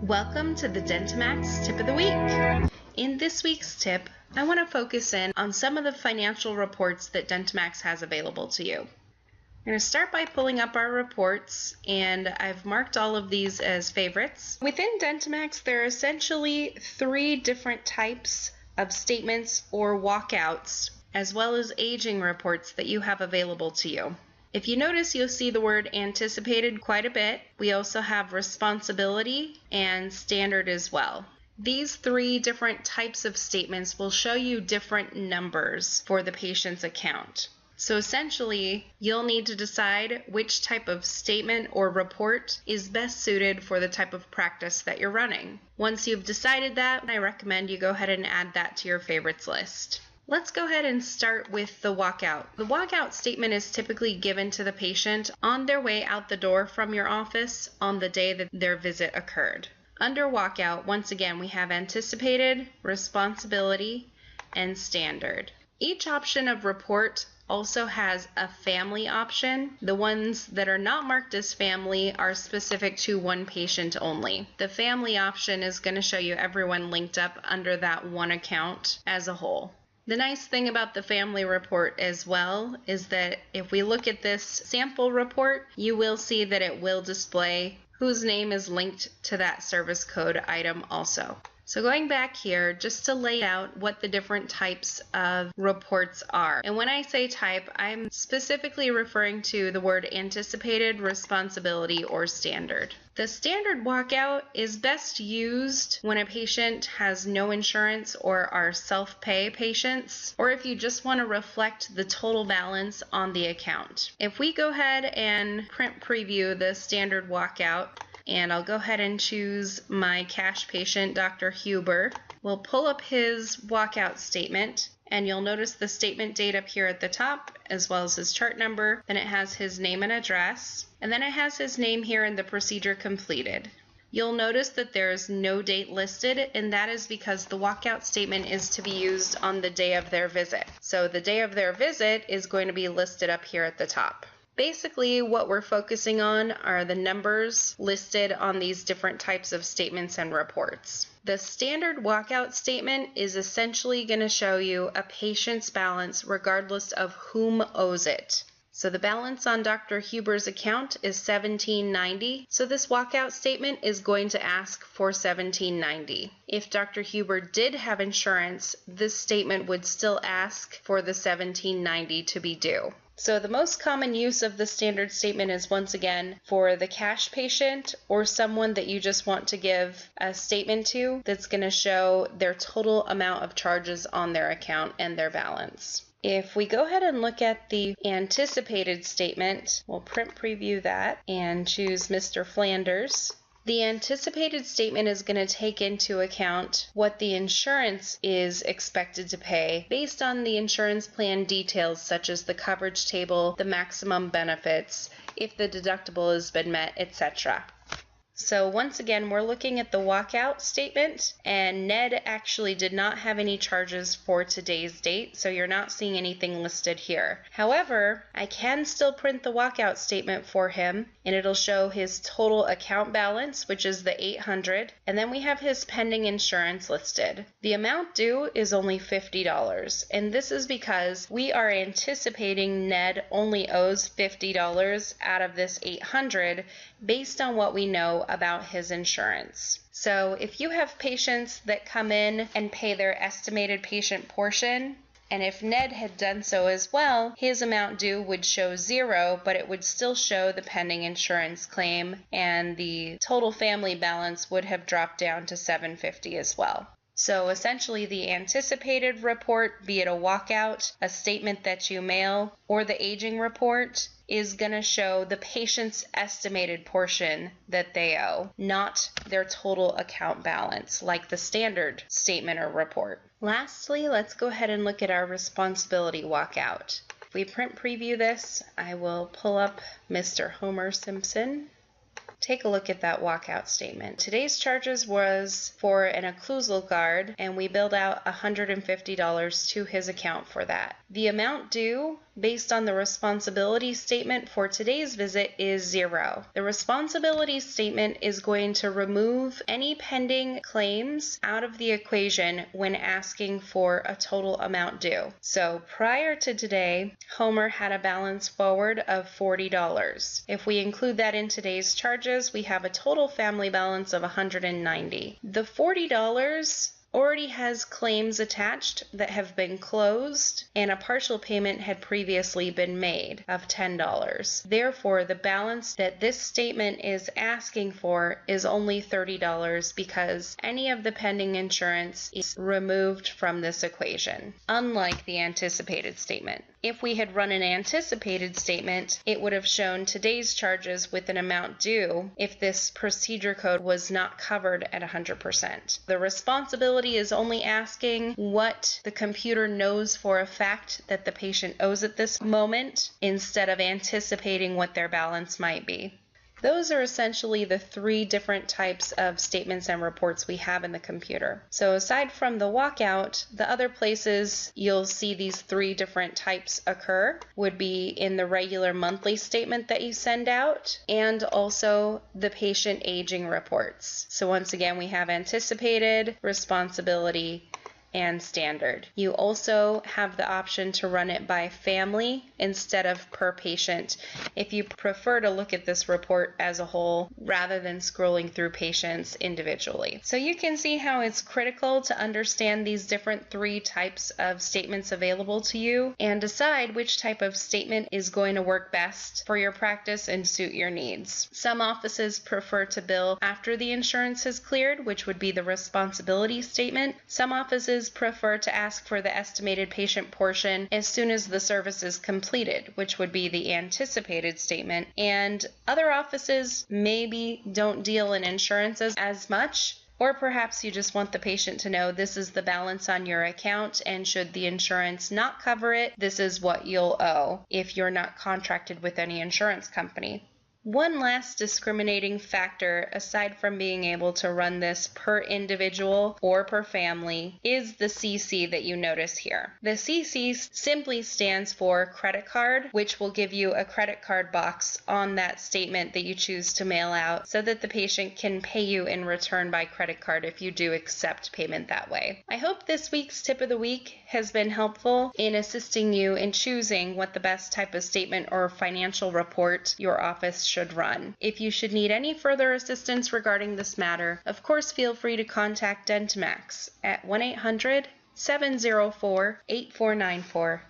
Welcome to the Dentamax Tip of the Week. In this week's tip, I want to focus in on some of the financial reports that Dentamax has available to you. I'm going to start by pulling up our reports, and I've marked all of these as favorites. Within Dentamax, there are essentially 3 different types of statements or walkouts, as well as aging reports that you have available to you. If you notice, you'll see the word anticipated quite a bit. We also have responsibility and standard as well. These 3 different types of statements will show you different numbers for the patient's account. So essentially, you'll need to decide which type of statement or report is best suited for the type of practice that you're running. Once you've decided that, I recommend you go ahead and add that to your favorites list. Let's go ahead and start with the walkout. The walkout statement is typically given to the patient on their way out the door from your office on the day that their visit occurred. Under walkout, once again, we have anticipated, responsibility, and standard. Each option of report also has a family option. The ones that are not marked as family are specific to one patient only. The family option is going to show you everyone linked up under that one account as a whole. The nice thing about the family report as well is that if we look at this sample report, you will see that it will display whose name is linked to that service code item also. So going back here, just to lay out what the different types of reports are. And when I say type, I'm specifically referring to the word anticipated, responsibility, or standard. The standard walkout is best used when a patient has no insurance or are self-pay patients, or if you just want to reflect the total balance on the account. If we go ahead and print preview the standard walkout, and I'll go ahead and choose my cash patient, Dr. Huber. We'll pull up his walkout statement, and you'll notice the statement date up here at the top, as well as his chart number. Then it has his name and address, and then it has his name here and the procedure completed. You'll notice that there's no date listed, and that is because the walkout statement is to be used on the day of their visit. So the day of their visit is going to be listed up here at the top. Basically, what we're focusing on are the numbers listed on these different types of statements and reports. The standard walkout statement is essentially going to show you a patient's balance regardless of whom owes it. So the balance on Dr. Huber's account is $17.90, so this walkout statement is going to ask for $17.90. If Dr. Huber did have insurance, this statement would still ask for the $17.90 to be due. So the most common use of the standard statement is once again for the cash patient or someone that you just want to give a statement to that's going to show their total amount of charges on their account and their balance. If we go ahead and look at the anticipated statement, we'll print preview that and choose Mr. Flanders. The anticipated statement is going to take into account what the insurance is expected to pay based on the insurance plan details such as the coverage table, the maximum benefits, if the deductible has been met, etc. So once again, we're looking at the walkout statement, and Ned actually did not have any charges for today's date, so you're not seeing anything listed here. However, I can still print the walkout statement for him, and it'll show his total account balance, which is the $800, and then we have his pending insurance listed. The amount due is only $50, and this is because we are anticipating Ned only owes $50 out of this $800 based on what we know about his insurance. So if you have patients that come in and pay their estimated patient portion, and if Ned had done so as well, his amount due would show 0, but it would still show the pending insurance claim, and the total family balance would have dropped down to $750 as well. So essentially the anticipated report, be it a walkout, a statement that you mail, or the aging report, is going to show the patient's estimated portion that they owe, not their total account balance, like the standard statement or report. Lastly, let's go ahead and look at our responsibility walkout. If we print preview this, I will pull up Mr. Homer Simpson. Take a look at that walkout statement. Today's charges was for an occlusal guard, and we billed out $150 to his account for that. The amount due based on the responsibility statement for today's visit is 0. The responsibility statement is going to remove any pending claims out of the equation when asking for a total amount due. So prior to today, Homer had a balance forward of $40. If we include that in today's charges, we have a total family balance of $190. The $40 already has claims attached that have been closed, and a partial payment had previously been made of $10. Therefore, the balance that this statement is asking for is only $30 because any of the pending insurance is removed from this equation, unlike the anticipated statement. If we had run an anticipated statement, it would have shown today's charges with an amount due if this procedure code was not covered at 100%. The responsibility is only asking what the computer knows for a fact that the patient owes at this moment instead of anticipating what their balance might be. Those are essentially the 3 different types of statements and reports we have in the computer. So aside from the walkout, the other places you'll see these 3 different types occur would be in the regular monthly statement that you send out and also the patient aging reports. So once again, we have anticipated, responsibility, and standard. You also have the option to run it by family instead of per patient if you prefer to look at this report as a whole rather than scrolling through patients individually. So you can see how it's critical to understand these different 3 types of statements available to you and decide which type of statement is going to work best for your practice and suit your needs. Some offices prefer to bill after the insurance has cleared, which would be the responsibility statement. Some offices prefer to ask for the estimated patient portion as soon as the service is completed, which would be the anticipated statement. And other offices maybe don't deal in insurances as much, or perhaps you just want the patient to know this is the balance on your account, and should the insurance not cover it, this is what you'll owe if you're not contracted with any insurance company. One last discriminating factor, aside from being able to run this per individual or per family, is the CC that you notice here. The CC simply stands for credit card, which will give you a credit card box on that statement that you choose to mail out so that the patient can pay you in return by credit card if you do accept payment that way. I hope this week's tip of the week has been helpful in assisting you in choosing what the best type of statement or financial report your office should run. If you should need any further assistance regarding this matter, of course feel free to contact Dentamax at 1-800-704-8494.